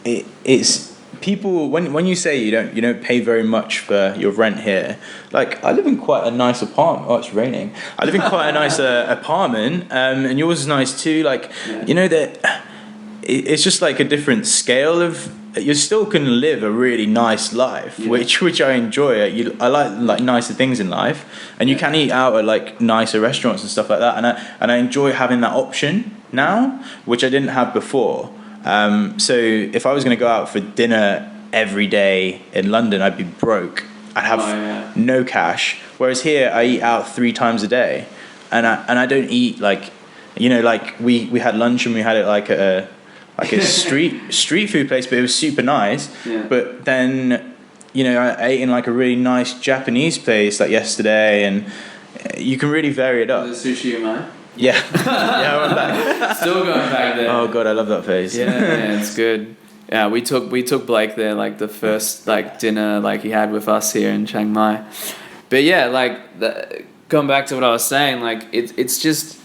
Speaker 3: it's people when you say you don't pay very much for your rent here. Like I live in quite a nice apartment. Oh, it's raining. I live in quite a nice apartment, and yours is nice too. Like that it's just like a different scale of. You still can live a really nice life, which I enjoy. I like nicer things in life, and you can eat out at like nicer restaurants and stuff like that. And I enjoy having that option now, which I didn't have before. So if I was going to go out for dinner every day in London, I'd be broke. I'd have no cash. Whereas here, I eat out 3 times a day, and I don't eat like we had lunch and we had it like at a street food place, but it was super nice. But then I ate in like a really nice Japanese place like yesterday, and you can really vary it up.
Speaker 2: The sushi Mai?
Speaker 3: Yeah. I went back.
Speaker 2: Still going back there.
Speaker 3: Oh god, I love that place.
Speaker 2: Yeah, it's good. Yeah, we took Blake there like the first like dinner like he had with us here in Chiang Mai. But yeah, like going back to what I was saying, like it's just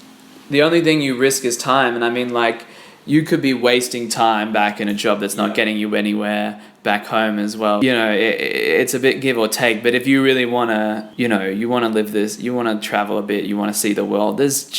Speaker 2: the only thing you risk is time. And I mean like you could be wasting time back in a job that's not getting you anywhere back home as well. It's a bit give or take, but if you really want to, you want to live this, you want to travel a bit, you want to see the world, there's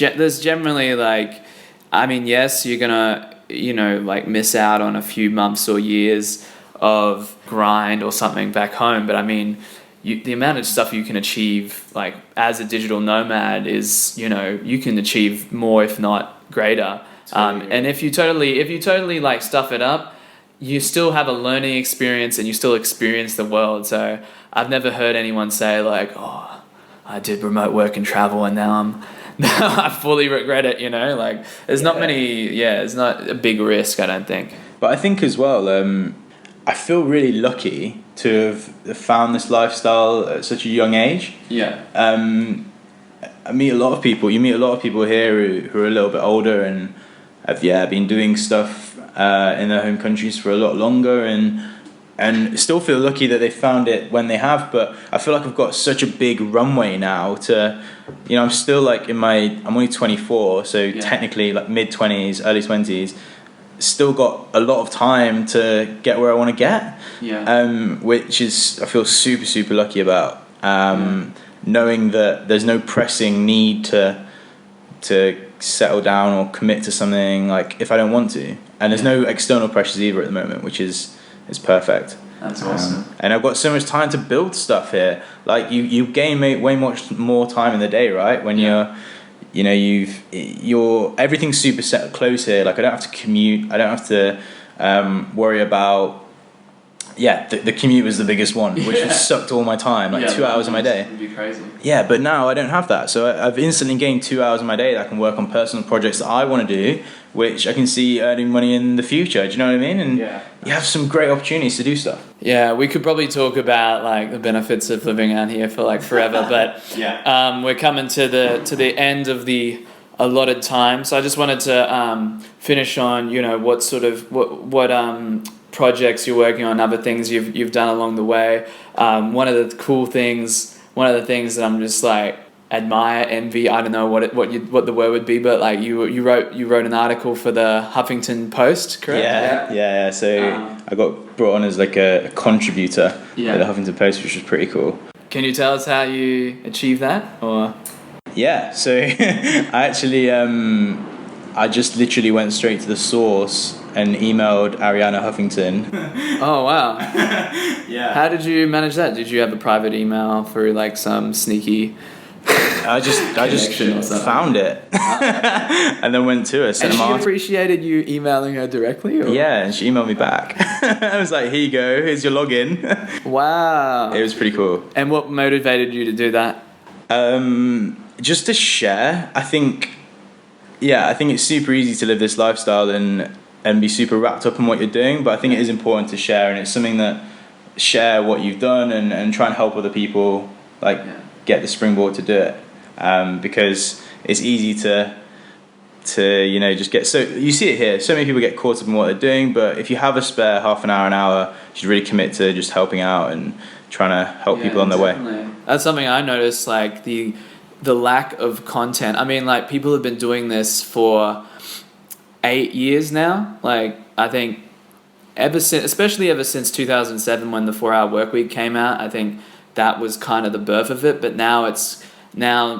Speaker 2: generally like, I mean, yes, you're going to, like miss out on a few months or years of grind or something back home. But I mean, the amount of stuff you can achieve, like as a digital nomad is, you can achieve more, if not greater. And if you totally like stuff it up, you still have a learning experience and you still experience the world. So I've never heard anyone say like, oh, I did remote work and travel and now I fully regret it. Like there's not many. Yeah, it's not a big risk, I don't think.
Speaker 3: But I think as well, I feel really lucky to have found this lifestyle at such a young age.
Speaker 2: Yeah.
Speaker 3: I meet a lot of people. You meet a lot of people here who are a little bit older and have been doing stuff in their home countries for a lot longer, and still feel lucky that they found it when they have. But I feel like I've got such a big runway now to, I'm still like I'm only 24, so technically like mid-20s, early 20s, still got a lot of time to get where I want to get. Which is I feel super, super lucky about. Knowing that there's no pressing need to settle down or commit to something like if I don't want to, and there's no external pressures either at the moment, which is perfect.
Speaker 2: That's awesome.
Speaker 3: And I've got so much time to build stuff here. Like you gain way much more time in the day, right? When you're everything's super set close here. Like I don't have to commute. I don't have to worry about. The commute was the biggest one, which has sucked all my time, like 2 hours of my day.
Speaker 2: It'd be crazy.
Speaker 3: Yeah, but now I don't have that. So I've instantly gained 2 hours of my day that I can work on personal projects that I want to do, which I can see earning money in the future. Do you know what I mean? And you have some great opportunities to do stuff.
Speaker 2: Yeah, we could probably talk about like the benefits of living out here for like forever, but we're coming to the end of the allotted time. So I just wanted to finish on, what sort of what projects you're working on, other things you've done along the way. One of the things that I'm just like admire, envy, I don't know what the word would be, but like you wrote an article for the Huffington Post, correct?
Speaker 3: Yeah. So I got brought on as like a contributor at the Huffington Post, which was pretty cool.
Speaker 2: Can you tell us how you achieved that, or?
Speaker 3: Yeah, so I actually I just literally went straight to the source and emailed Ariana Huffington.
Speaker 2: Oh wow! How did you manage that? Did you have a private email through like some sneaky?
Speaker 3: I just found it and then went to her.
Speaker 2: And she appreciated you emailing her directly? Or?
Speaker 3: Yeah, and she emailed me back. I was like, here you go, here's your login.
Speaker 2: Wow.
Speaker 3: It was pretty cool.
Speaker 2: And what motivated you to do that?
Speaker 3: Just to share. I think it's super easy to live this lifestyle and be super wrapped up in what you're doing, but I think it is important to share, and it's something that share what you've done and try and help other people get the springboard to do it, because it's easy to just get, so you see it here, so many people get caught up in what they're doing, but if you have a spare half an hour, you should really commit to just helping out and trying to help people on their way.
Speaker 2: That's something I noticed, like the lack of content. I mean, like, people have been doing this for 8 years now. Like, I think especially ever since 2007 when the 4-Hour Workweek came out, I think that was kind of the birth of it. But now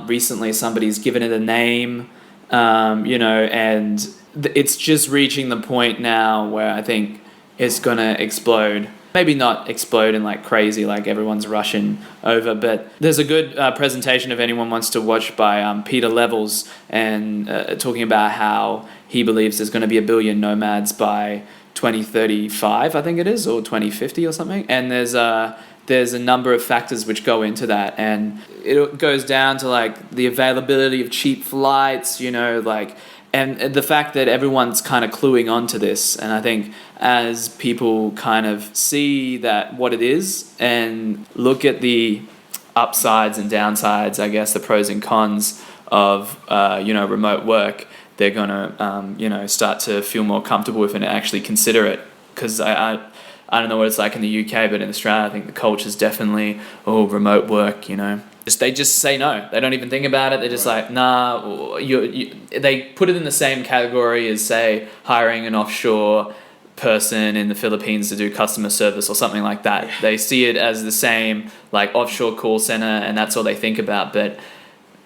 Speaker 2: recently somebody's given it a name, and it's just reaching the point now where I think it's going to explode. Maybe not explode in like crazy, like everyone's rushing over, but there's a good presentation if anyone wants to watch by Peter Levels, and talking about how he believes there's going to be 1 billion nomads by 2035, I think it is, or 2050 or something. And there's a number of factors which go into that, and it goes down to like the availability of cheap flights, and the fact that everyone's kind of cluing onto this. And I think as people kind of see that what it is and look at the upsides and downsides, I guess the pros and cons of remote work, they're gonna start to feel more comfortable with it and actually consider it. Because I don't know what it's like in the UK, but in Australia, I think the culture is definitely, remote work, They just say no. They don't even think about it. They're just like, nah. They put it in the same category as, say, hiring an offshore person in the Philippines to do customer service or something like that. They see it as the same, like, offshore call center, and that's all they think about. But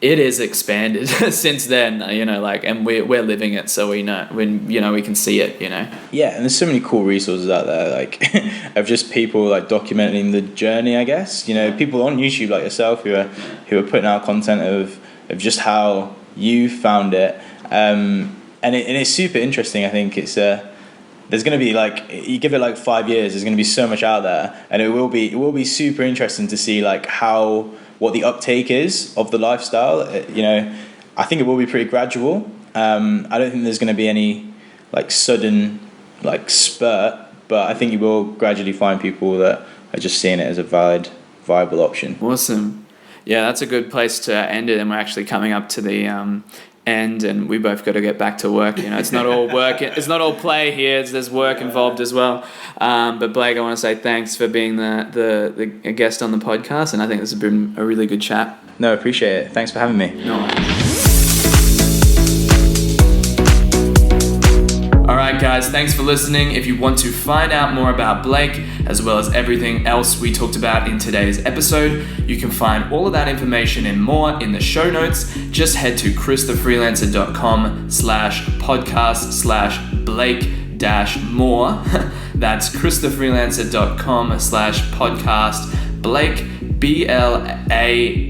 Speaker 2: it is expanded since then, and we're living it, so we know we can see it,
Speaker 3: Yeah, and there's so many cool resources out there, like of just people like documenting the journey, I guess. People on YouTube like yourself who are putting out content of just how you found it, and it's super interesting. I think it's there's going to be, like, you give it like 5 years, there's going to be so much out there, and it will be super interesting to see like what the uptake is of the lifestyle. I think it will be pretty gradual. I don't think there's going to be any like sudden like spurt, but I think you will gradually find people that are just seeing it as a viable option.
Speaker 2: Awesome. Yeah, that's a good place to end it, and we're actually coming up to the end, and we both got to get back to work. It's not all work, it's not all play here, there's work involved as well. But Blake, I want to say thanks for being the guest on the podcast, and I think this has been a really good chat.
Speaker 3: No, appreciate it. Thanks for having me.
Speaker 2: No. Alright guys, thanks for listening. If you want to find out more about Blake, as well as everything else we talked about in today's episode, you can find all of that information and more in the show notes. Just head to christhefreelancer.com/podcast/Blake-more. That's christhefreelancer.com/podcast Blake, BLAKE-MOORE.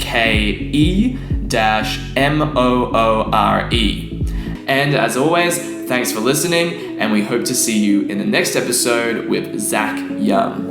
Speaker 2: And as always, thanks for listening, and we hope to see you in the next episode with Zach Young.